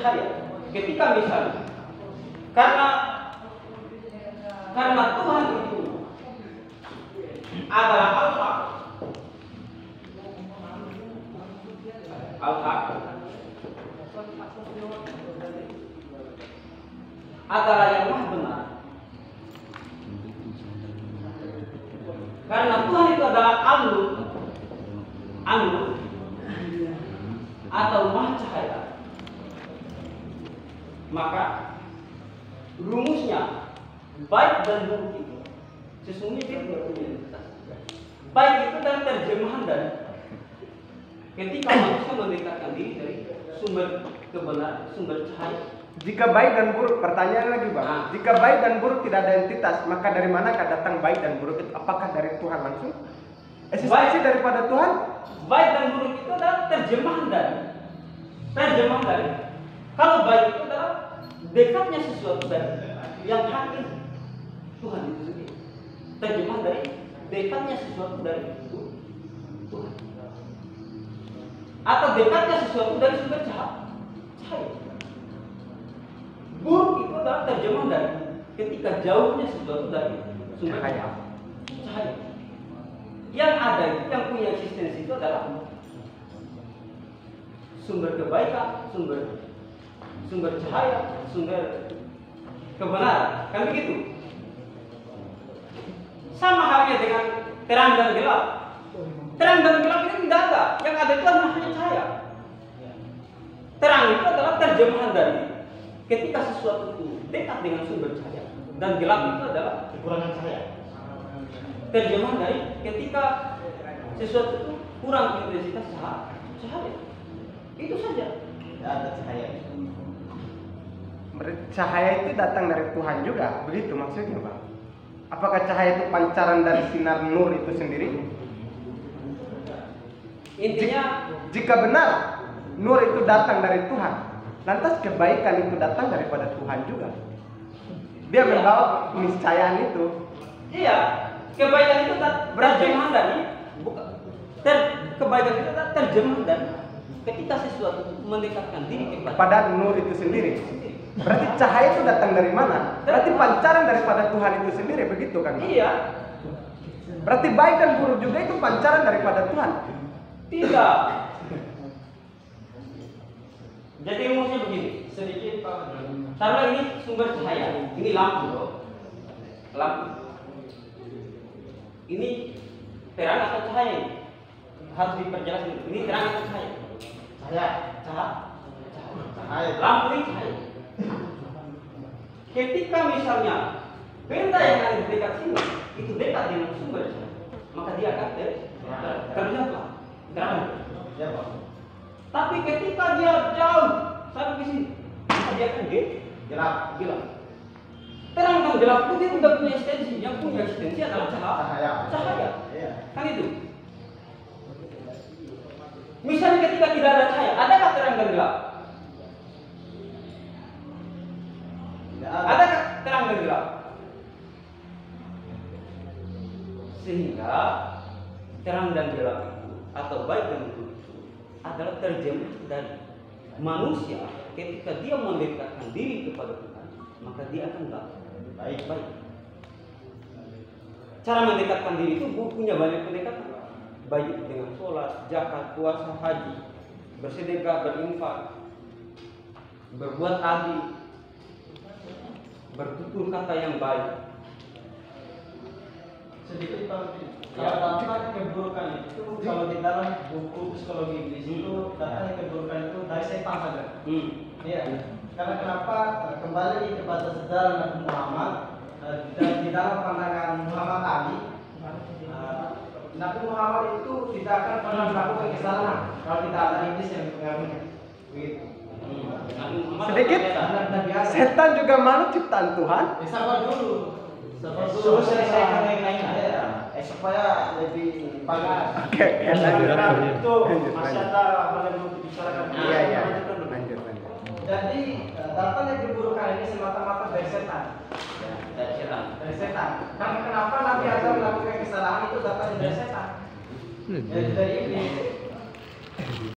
cahaya. Ketika misalnya karena Tuhan itu adalah Al-Haq adalah yang maha benar. Karena Tuhan itu adalah An-Nur atau maha cahaya, maka rumusnya baik dan buruk itu sesungguhnya dia tidak punya identitas. Baik itu adalah terjemahan dari ketika manusia mendekatkan diri dari sumber kebenaran, sumber cahaya. Jika baik dan buruk, pertanyaan lagi Bang. Jika baik dan buruk tidak ada entitas, maka dari manakah datang baik dan buruk itu? Apakah dari Tuhan langsung? Eksistensi daripada Tuhan? Baik dan buruk itu adalah terjemahan dari. Kalau baik itu adalah dekatnya sesuatu dari yang hakiki Tuhan itu sendiri. Terjemahan dari dekatnya sesuatu dari Tuhan. Atau dekatnya sesuatu dari sumber cahaya. Buruk itu adalah terjemahan dari ketika jauhnya sesuatu dari sumber cahaya. Yang ada itu, yang punya eksistensi itu adalah sumber kebaikan, sumber cahaya, sumber kebenaran. Kan begitu? Sama halnya dengan terang dan gelap. Terang dan gelap itu tidak ada. Yang ada itu hanya cahaya. Terang itu adalah terjemahan dari ketika sesuatu itu dekat dengan sumber cahaya, dan gelap itu adalah kekurangan cahaya. Terjemahan dari ketika sesuatu itu kurang intensitas cahaya. Itu saja. Tidak ada cahaya. Cahaya itu datang dari Tuhan juga, begitu maksudnya Bang? Apakah cahaya itu pancaran dari sinar nur itu sendiri? Intinya, jika benar nur itu datang dari Tuhan, lantas kebaikan itu datang daripada Tuhan juga. Dia membawa keniscayaan itu. Iya, kebaikan itu terjemahan dari kebaikan itu terjemahan dari ketika sesuatu mendekatkan diri kepada nur itu sendiri. Berarti cahaya itu datang dari mana? Berarti pancaran daripada Tuhan itu sendiri, begitu kan? Iya. Berarti baik dan buruk juga itu pancaran daripada Tuhan. Tidak. Jadi rumusnya begini, sedikit Pak. Karena ini sumber cahaya, ini lampu loh. Lampu. Ini terang atau cahaya ini? Harus diperjelas dulu. Ini terang atau cahaya? Cahaya. Lampu ini cahaya. Ketika misalnya benda yang ada di dekat sini itu dekat dengan sumber cahaya, maka dia akan terlihat terang. Tapi ketika dia jauh sampai ke sini, maka dia akan gelap. Terang dan gelap itu dia tidak punya eksistensi. Yang punya eksistensi adalah cahaya. Kan itu. Misalnya ketika tidak ada cahaya, adakah terang dan gelap? Adakah terang dan gelap? Sehingga terang dan gelap itu atau baik dan buruk itu adalah terjemahan dari manusia ketika dia mendekatkan diri kepada Tuhan, maka dia akan baik. Cara mendekatkan diri itu punya banyak pendekatan, baik itu dengan sholat, zakat, puasa, haji, bersedekah, berinfak, berbuat adil, bertutur kata yang baik. Sedikit kalau datang keburukan itu, kalau di dalam buku psikologi Inggris itu datang keburukan itu dari setan saja. Iya. Karena kenapa? Kembali kepada sejarah Nabi Muhammad, dan di dalam pandangan Muhammad Ali, Nabi Muhammad itu tidak akan pernah melakukan kesalahan kalau tidak ada iblis yang mengaruhinya. Begitu. Sedikit. Setan juga makhluk ciptaan Tuhan. Sabar dulu. Suruh selesaikan yang lain aja. Supaya lebih bagus. Oke, lanjut. Itu masih ada hal yang mau dibicarakan. Iya. Lanjut. Jadi datangnya keburukan ini semata-mata dari setan. Dari setan. Karena kenapa Nabi Adam melakukan kesalahan itu datang dari setan? Dari iblis.